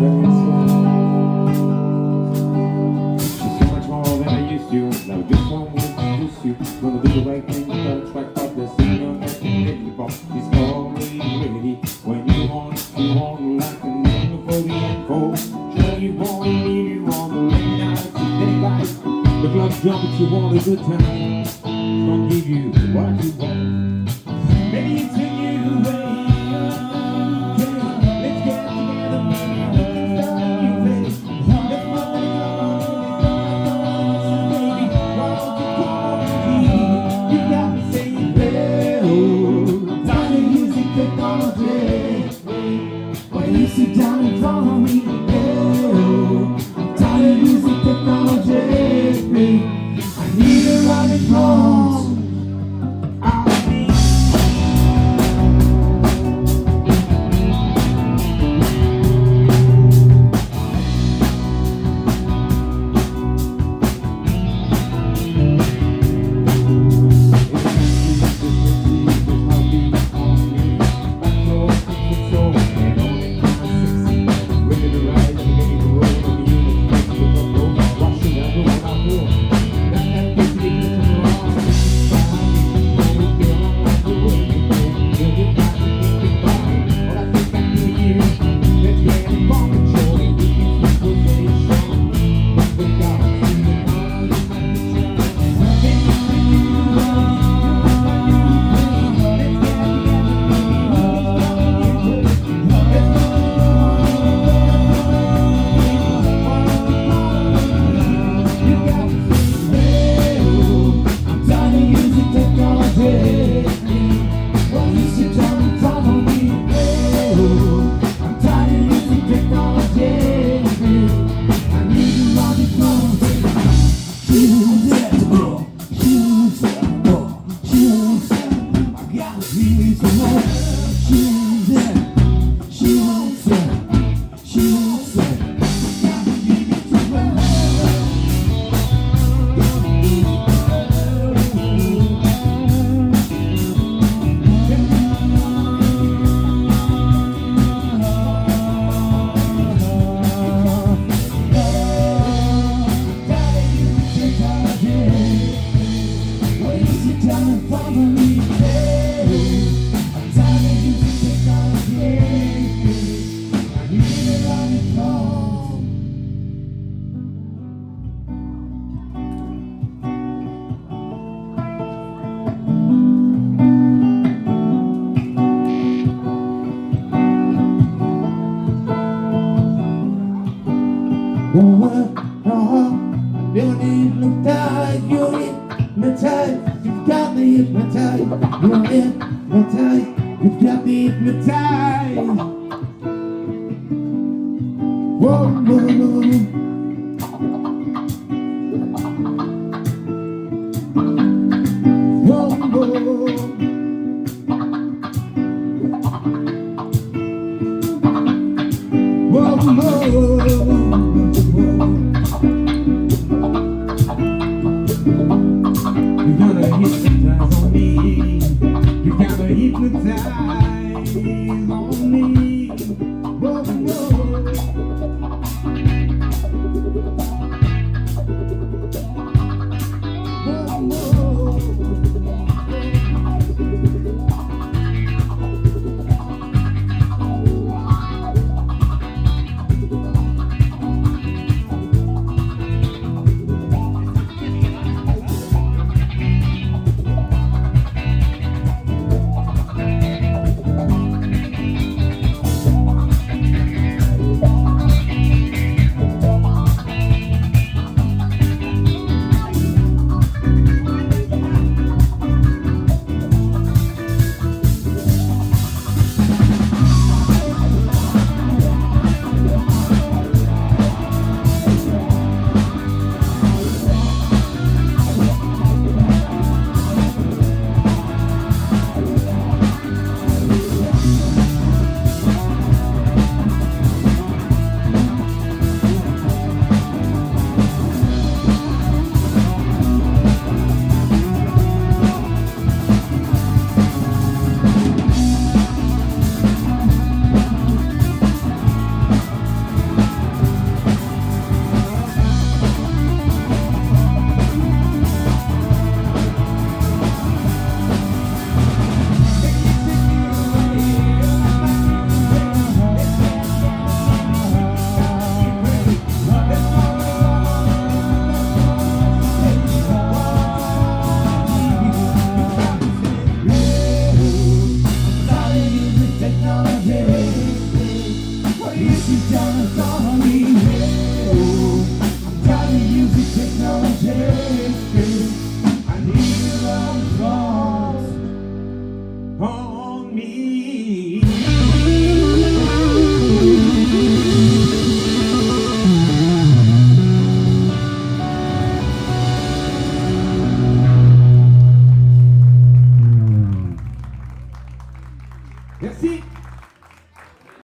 so much more than I used to. Now just one will introduce you. Gonna do the right thing, gonna track up the signal that you hit the ball. He's always ready when you want like a number for the info. Sure you want to leave you on the late nights, the day lights. The club jump if you want a good time. It's gonna give you what you want. Maybe it's a new way. You sit down and follow me. Oh, I'm tired of using technology. I need a running clothes. You need to die, you're hypnotized. You've got me hypnotized. You're hypnotized. You've got me hypnotized. Whoa, whoa. Whoa, whoa. Whoa, whoa.